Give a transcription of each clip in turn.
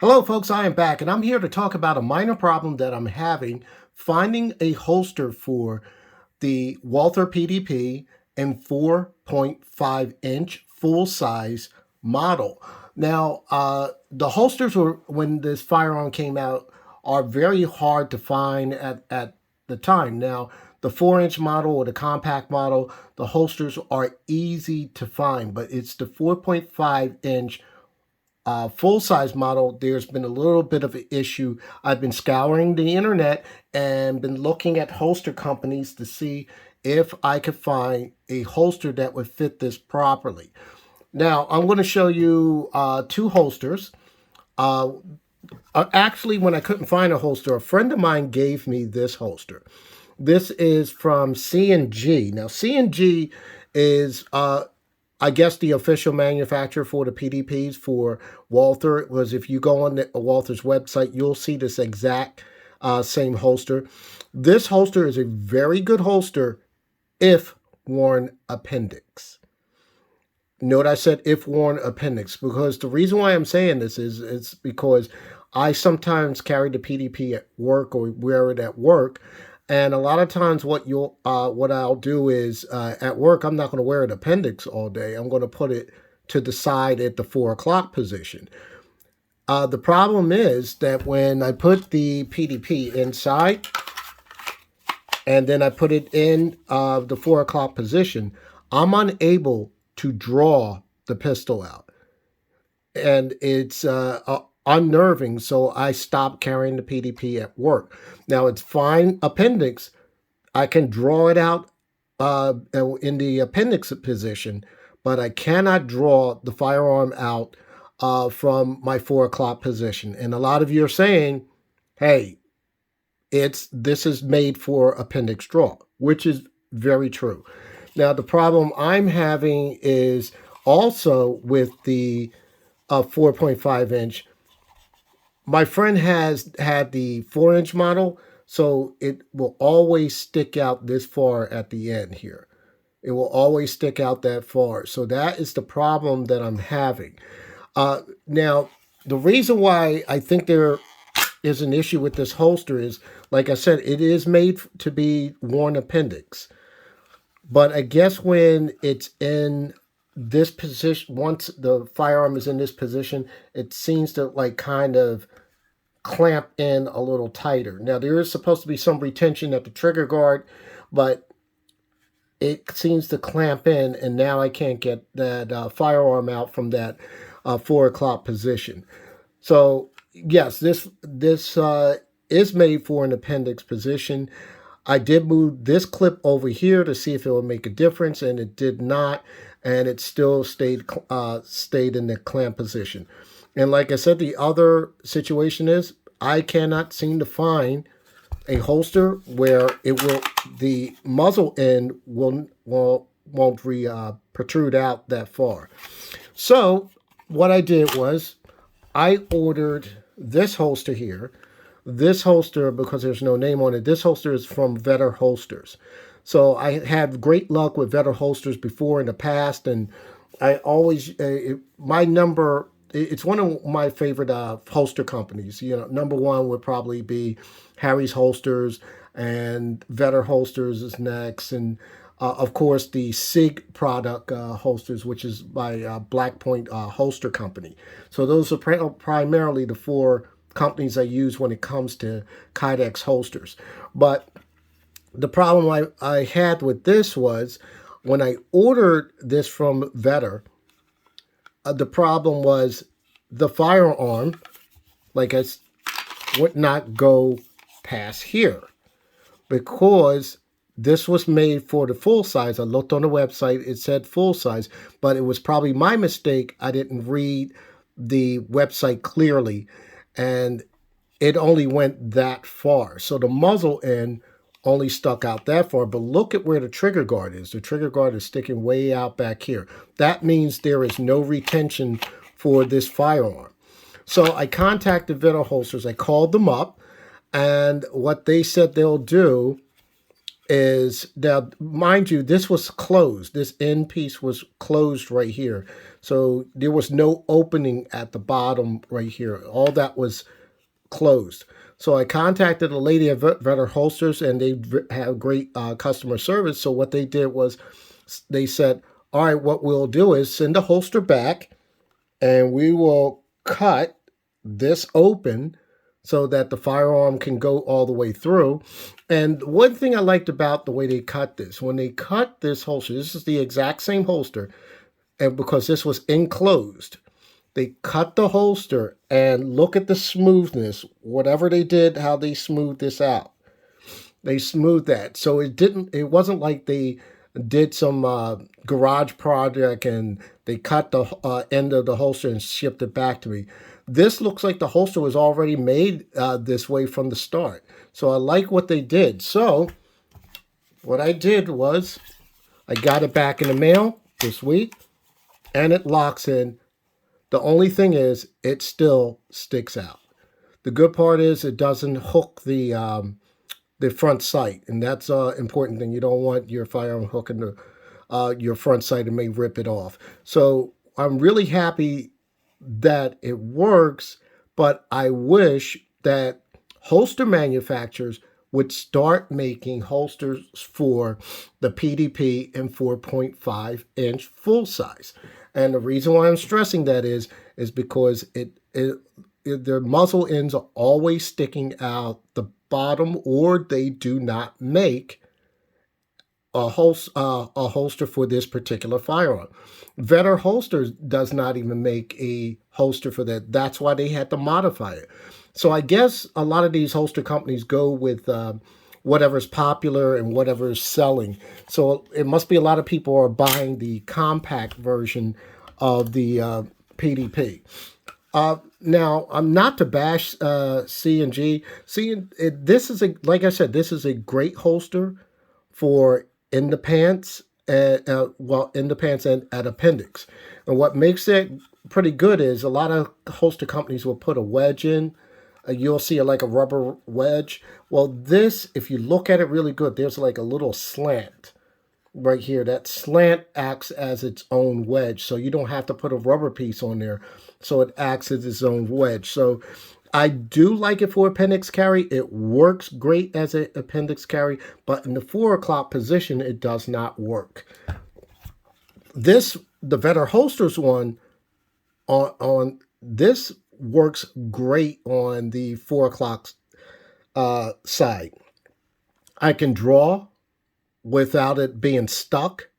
Hello folks, I am back and I'm here to talk about a minor problem that I'm having finding a holster for the Walther PDP and 4.5 inch full size model. Now, the holsters were, when this firearm came out, are very hard to find at the time. Now, the 4-inch model or the compact model, the holsters are easy to find, but it's the 4.5 inch full-size model, there's been a little bit of an issue. I've been scouring the internet and been looking at holster companies to see if I could find a holster that would fit this properly. Now, I'm going to show you two holsters. Actually, when I couldn't find a holster, a friend of mine gave me this holster. This is from C&G. Now, C&G is I guess the official manufacturer for the PDPs for Walther. It was, if you go on Walther's website, you'll see this exact same holster. This holster is a very good holster if worn appendix. Note I said if worn appendix, because the reason why I'm saying this is it's because I sometimes carry the PDP at work or wear it at work. And a lot of times what I'll do is at work, I'm not going to wear an appendix all day. I'm going to put it to the side at the 4 o'clock position. The problem is that when I put the PDP inside and then I put it in the 4 o'clock position, I'm unable to draw the pistol out. And it's unnerving, so I stopped carrying the PDP at work. Now, it's fine appendix. I can draw it out in the appendix position, but I cannot draw the firearm out from my 4 o'clock position. And a lot of you are saying, hey, this is made for appendix draw, which is very true. Now, the problem I'm having is also with the 4.5 inch. My friend has had the 4-inch model, so it will always stick out this far at the end here. It will always stick out that far. So that is the problem that I'm having. Now, the reason why I think there is an issue with this holster is, like I said, it is made to be worn appendix. But I guess when it's in this position, once the firearm is in this position, it seems to like kind of clamp in a little tighter. Now, there is supposed to be some retention at the trigger guard, but it seems to clamp in, and now I can't get that firearm out from that 4 o'clock position. So yes, this is made for an appendix position. I did move this clip over here to see if it would make a difference, and it did not, and it still stayed in the clamp position. And like I said, the other situation is I cannot seem to find a holster where the muzzle end won't protrude out that far. So what I did was I ordered this holster here. This holster, because there's no name on it, this holster is from Vedder Holsters. So I had great luck with Vedder Holsters before in the past, and I always, my number, it's one of my favorite holster companies. You know, number one would probably be Harry's Holsters, and Vedder Holsters is next, and of course the SIG product holsters, which is by Black Point Holster Company. So those are primarily the four companies I use when it comes to Kydex holsters. But the problem I had with this was when I ordered this from Vedder, the problem was the firearm, like I would not go past here because this was made for the full size. I looked on the website, it said full size, but it was probably my mistake. I didn't read the website clearly, and it only went that far. So the muzzle end only stuck out that far, but look at where the trigger guard is. The trigger guard is sticking way out back here. That means there is no retention for this firearm. So I contacted Vedder Holsters. I called them up, and what they said they'll do is now, mind you, this was closed. This end piece was closed right here. So there was no opening at the bottom right here. All that was closed. So I contacted a lady at Vedder Holsters, and they have great customer service. So what they did was they said, all right, what we'll do is send the holster back, and we will cut this open so that the firearm can go all the way through. And one thing I liked about the way they cut this, when they cut this holster, this is the exact same holster, and because this was enclosed, they cut the holster, and look at the smoothness. Whatever they did, how they smoothed this out. They smoothed that. So it wasn't like they did some garage project and they cut the end of the holster and shipped it back to me. This looks like the holster was already made this way from the start. So I like what they did. So what I did was I got it back in the mail this week, and it locks in. The only thing is it still sticks out. The good part is it doesn't hook the front sight, and that's an important thing. You don't want your firearm hooking your front sight and may rip it off. So I'm really happy that it works, but I wish that holster manufacturers would start making holsters for the PDP and 4.5-inch full size. And the reason why I'm stressing that is because their muzzle ends are always sticking out the bottom, or they do not make a holster for this particular firearm. Vedder Holsters does not even make a holster for that. That's why they had to modify it. So I guess a lot of these holster companies go with whatever's popular and whatever's selling. So it must be a lot of people are buying the compact version of the PDP. Now, I'm not to bash C&G. This is like I said, this is a great holster for in the pants, in the pants and at appendix. And what makes it pretty good is a lot of holster companies will put a wedge in. You'll see like a rubber wedge. Well, this, if you look at it really good, there's like a little slant right here. That slant acts as its own wedge, so you don't have to put a rubber piece on there. So it acts as its own wedge. So I do like it for appendix carry. It works great as an appendix carry, but in the 4 o'clock position, it does not work. The Vedder Holsters one on this works great on the 4 o'clock side. I can draw without it being stuck.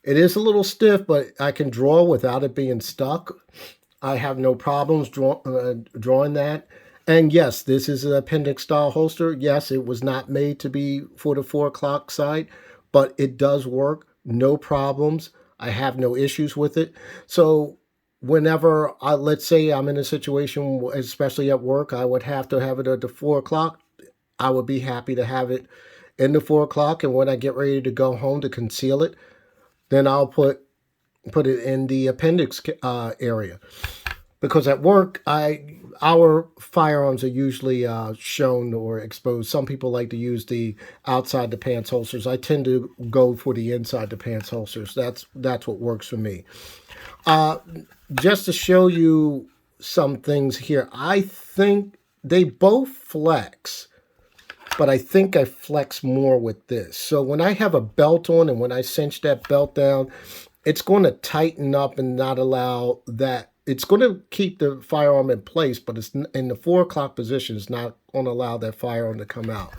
It is a little stiff, but I can draw without it being stuck. I have no problems drawing that. And yes, this is an appendix style holster. Yes, it was not made to be for the 4 o'clock side, but it does work. No problems. I have no issues with it. So whenever, let's say I'm in a situation, especially at work, I would have to have it at the 4 o'clock. I would be happy to have it in the 4 o'clock. And when I get ready to go home to conceal it, then I'll put it in the appendix area. Because at work, our firearms are usually shown or exposed. Some people like to use the outside the pants holsters. I tend to go for the inside the pants holsters. That's what works for me. Just to show you some things here, I think they both flex, but I think I flex more with this. So when I have a belt on and when I cinch that belt down, it's going to tighten up and not allow that. It's going to keep the firearm in place, but it's in the 4 o'clock position. It's not going to allow that firearm to come out.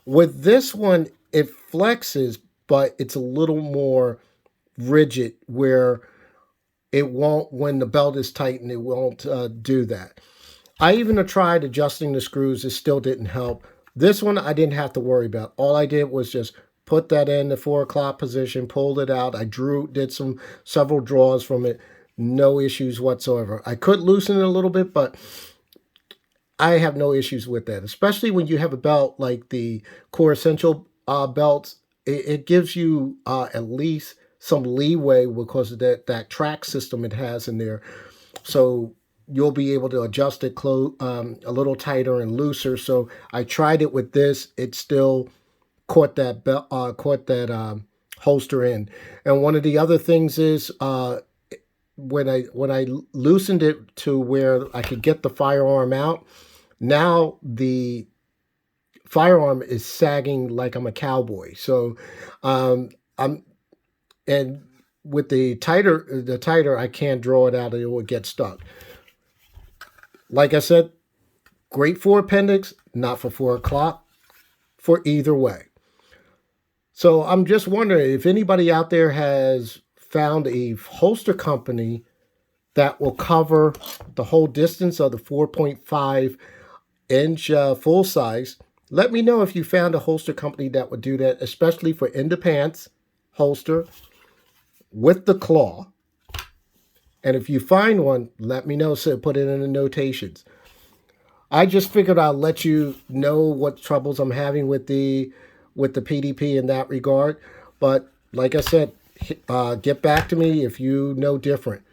With this one, it flexes, but it's a little more rigid where it won't, when the belt is tightened, it won't do that. I even tried adjusting the screws. It still didn't help. This one I didn't have to worry about. All I did was just put that in the 4 o'clock position, pulled it out. I did several draws from it. No issues whatsoever. I could loosen it a little bit, but I have no issues with that, especially when you have a belt like the Core Essential belts. It gives you at least some leeway because of that track system it has in there. So you'll be able to adjust it a little tighter and looser. So I tried it with this. It still caught that holster in. And one of the other things is when I loosened it to where I could get the firearm out, now the firearm is sagging like I'm a cowboy. So I'm and with the tighter I can't draw it out, it will get stuck. Like I said, great for appendix, not for 4 o'clock, for either way. So I'm just wondering if anybody out there has found a holster company that will cover the whole distance of the 4.5-inch full size. Let me know if you found a holster company that would do that, especially for in the pants holster with the claw. And if you find one, let me know, so put it in the notations. I just figured I'll let you know what troubles I'm having with the PDP in that regard. But like I said, get back to me if you know different.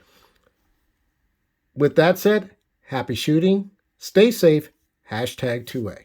With that said, happy shooting, stay safe, #2A.